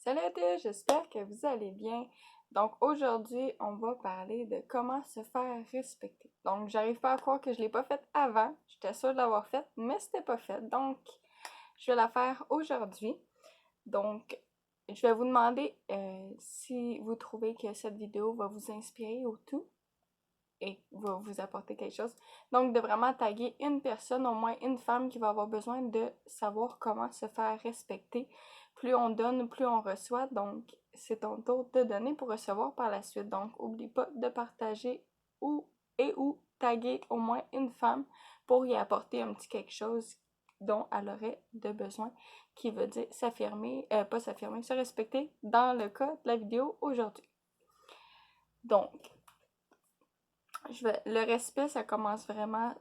Salut à tous, j'espère que vous allez bien. Donc aujourd'hui, on va parler de comment se faire respecter. Donc j'arrive pas à croire que je l'ai pas faite avant. J'étais sûre de l'avoir faite, mais c'était pas fait. Donc je vais la faire aujourd'hui. Donc je vais vous demander si vous trouvez que cette vidéo va vous inspirer ou tout et va vous apporter quelque chose. Donc de vraiment taguer une personne, au moins une femme qui va avoir besoin de savoir comment se faire respecter. Plus on donne, plus on reçoit. Donc c'est ton tour de donner pour recevoir par la suite. Donc oublie pas de partager ou taguer au moins une femme pour y apporter un petit quelque chose dont elle aurait de besoin, qui veut dire s'affirmer, pas s'affirmer, se respecter dans le cas de la vidéo aujourd'hui. Donc, le respect, ça commence vraiment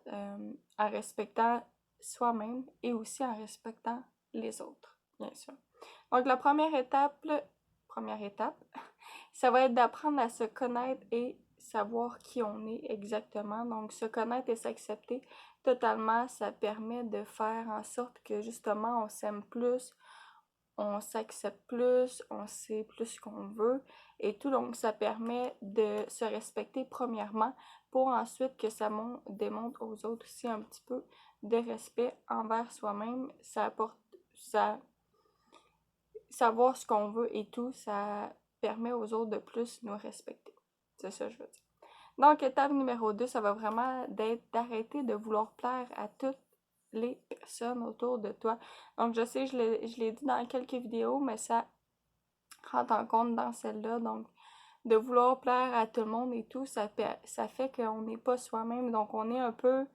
en respectant soi-même et aussi en respectant les autres, bien sûr. Donc, la première étape, ça va être d'apprendre à se connaître et savoir qui on est exactement. Donc, se connaître et s'accepter totalement, ça permet de faire en sorte que justement, on s'aime plus, on s'accepte plus, on sait plus ce qu'on veut et tout. Donc, ça permet de se respecter premièrement pour ensuite que ça démontre aux autres aussi un petit peu de respect envers soi-même. Ça apporte, savoir ce qu'on veut et tout, ça permet aux autres de plus nous respecter. C'est ça que je veux dire. Donc, étape numéro 2, ça va vraiment d'arrêter de vouloir plaire à toutes les personnes autour de toi. Donc, je sais, je l'ai dit dans quelques vidéos, mais ça rentre en compte dans celle-là. Donc, de vouloir plaire à tout le monde et tout, ça fait qu'on n'est pas soi-même. Donc, on est un peu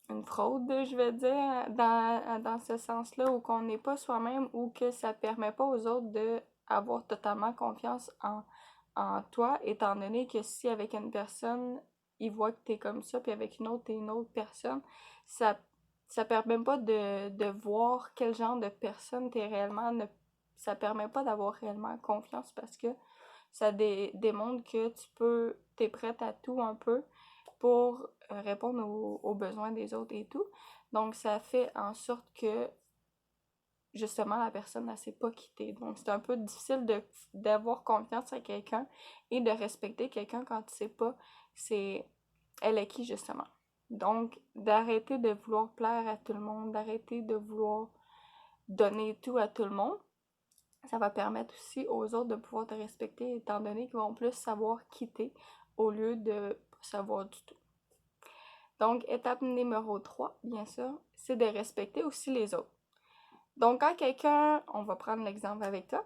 une fraude, je vais dire, dans ce sens-là, où qu'on n'est pas soi-même ou que ça permet pas aux autres d'avoir totalement confiance en toi, étant donné que si avec une personne, ils voient que t'es comme ça, puis avec une autre, t'es une autre personne, ça permet pas de voir quel genre de personne t'es réellement, ça permet pas d'avoir réellement confiance parce que ça démontre que t'es prête à tout un peu pour répondre aux besoins des autres et tout. Donc ça fait en sorte que justement la personne ne sait pas quitter. Donc c'est un peu difficile d'avoir confiance à quelqu'un et de respecter quelqu'un quand tu sais pas elle est qui justement. Donc d'arrêter de vouloir plaire à tout le monde, d'arrêter de vouloir donner tout à tout le monde. Ça va permettre aussi aux autres de pouvoir te respecter étant donné qu'ils vont plus savoir quitter au lieu de savoir du tout. Donc, étape numéro 3, bien sûr, c'est de respecter aussi les autres. Donc, quand quelqu'un, on va prendre l'exemple avec toi,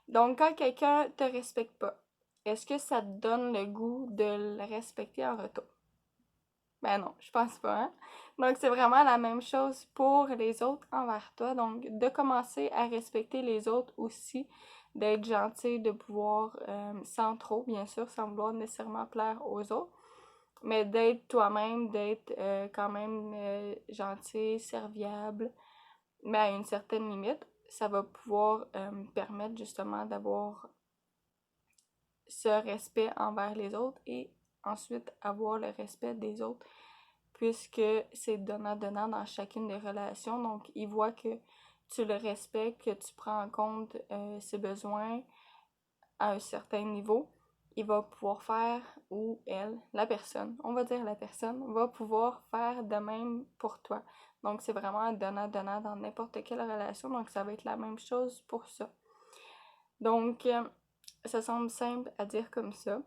donc quand quelqu'un te respecte pas, est-ce que ça te donne le goût de le respecter en retour? Ben non, je pense pas, hein? Donc, c'est vraiment la même chose pour les autres envers toi. Donc, de commencer à respecter les autres aussi, d'être gentil, de pouvoir, sans trop, bien sûr, sans vouloir nécessairement plaire aux autres, mais d'être toi-même, d'être quand même gentil, serviable, mais à une certaine limite, ça va pouvoir permettre justement d'avoir ce respect envers les autres et ensuite avoir le respect des autres puisque c'est donnant-donnant dans chacune des relations. Donc, il voit que tu le respectes, que tu prends en compte ses besoins à un certain niveau. Il va pouvoir faire, ou elle, la personne, on va dire la personne, va pouvoir faire de même pour toi. Donc, c'est vraiment donnant-donnant dans n'importe quelle relation. Donc, ça va être la même chose pour ça. Donc, ça semble simple à dire comme ça.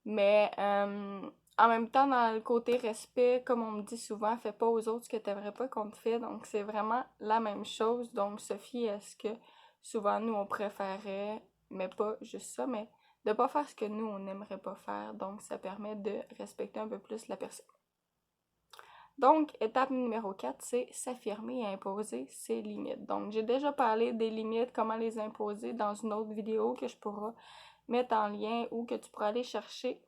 Mais en même temps, dans le côté respect, comme on me dit souvent, fais pas aux autres ce que t'aimerais pas qu'on te fait. Donc, c'est vraiment la même chose. Donc, Sophie, est-ce que souvent nous, on préférait, mais pas juste ça, mais de pas faire ce que nous, on n'aimerait pas faire. Donc, ça permet de respecter un peu plus la personne. Donc, étape numéro 4, c'est s'affirmer et imposer ses limites. Donc, j'ai déjà parlé des limites, comment les imposer dans une autre vidéo que je pourrai mettre en lien ou que tu pourras aller chercher.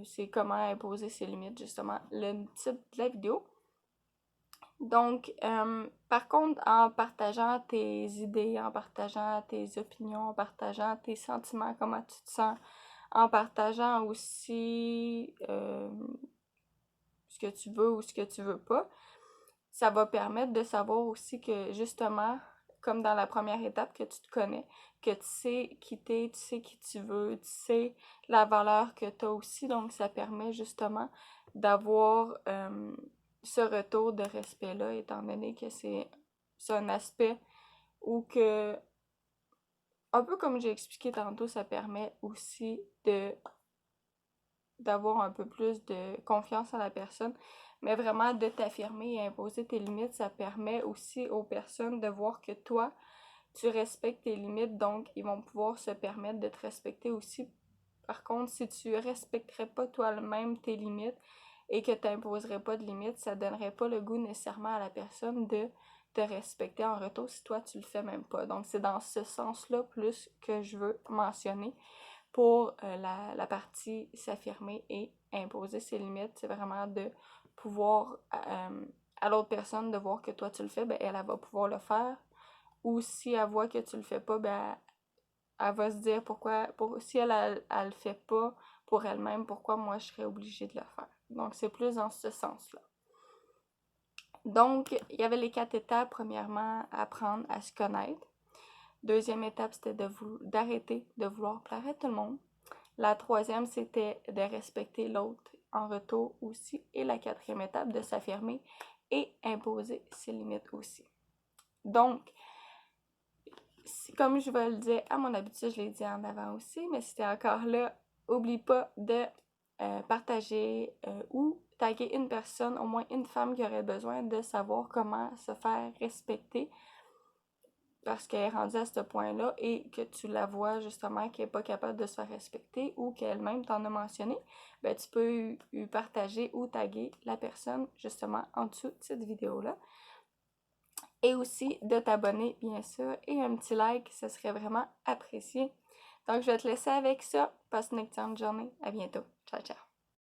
C'est comment imposer ses limites, justement, le titre de la vidéo. Donc, par contre, en partageant tes idées, en partageant tes opinions, en partageant tes sentiments, comment tu te sens, en partageant aussi ce que tu veux ou ce que tu veux pas, ça va permettre de savoir aussi que, justement, comme dans la première étape, que tu te connais, que tu sais qui t'es, tu sais qui tu veux, tu sais la valeur que tu as aussi. Donc, ça permet justement d'avoir ce retour de respect-là, étant donné que c'est un aspect où que, un peu comme j'ai expliqué tantôt, ça permet aussi d'avoir un peu plus de confiance en la personne, mais vraiment de t'affirmer et imposer tes limites, ça permet aussi aux personnes de voir que toi, tu respectes tes limites, donc ils vont pouvoir se permettre de te respecter aussi. Par contre, si tu respecterais pas toi-même tes limites et que tu n'imposerais pas de limites, ça donnerait pas le goût nécessairement à la personne de te respecter en retour si toi tu le fais même pas. Donc c'est dans ce sens-là plus que je veux mentionner pour la partie s'affirmer et imposer ses limites. C'est vraiment de pouvoir à l'autre personne de voir que toi tu le fais, ben elle va pouvoir le faire. Ou si elle voit que tu le fais pas, ben elle va se dire pourquoi, si elle le fait pas pour elle-même, pourquoi moi je serais obligée de le faire. Donc c'est plus dans ce sens-là. Donc, il y avait les 4 étapes. Premièrement, apprendre à se connaître. Deuxième étape, c'était d'arrêter de vouloir plaire à tout le monde. La troisième, c'était de respecter l'autre en retour aussi. Et la quatrième étape, de s'affirmer et imposer ses limites aussi. Donc, comme je vais le dire à mon habitude, je l'ai dit en avant aussi, mais si t'es encore là, oublie pas de partager ou taguer une personne, au moins une femme qui aurait besoin de savoir comment se faire respecter parce qu'elle est rendue à ce point-là et que tu la vois justement qu'elle n'est pas capable de se faire respecter ou qu'elle-même t'en a mentionné, ben tu peux lui partager ou taguer la personne justement en dessous de cette vidéo-là. Et aussi de t'abonner, bien sûr, et un petit like, ce serait vraiment apprécié. Donc, je vais te laisser avec ça. Passe une excellente journée. À bientôt. Ciao, ciao.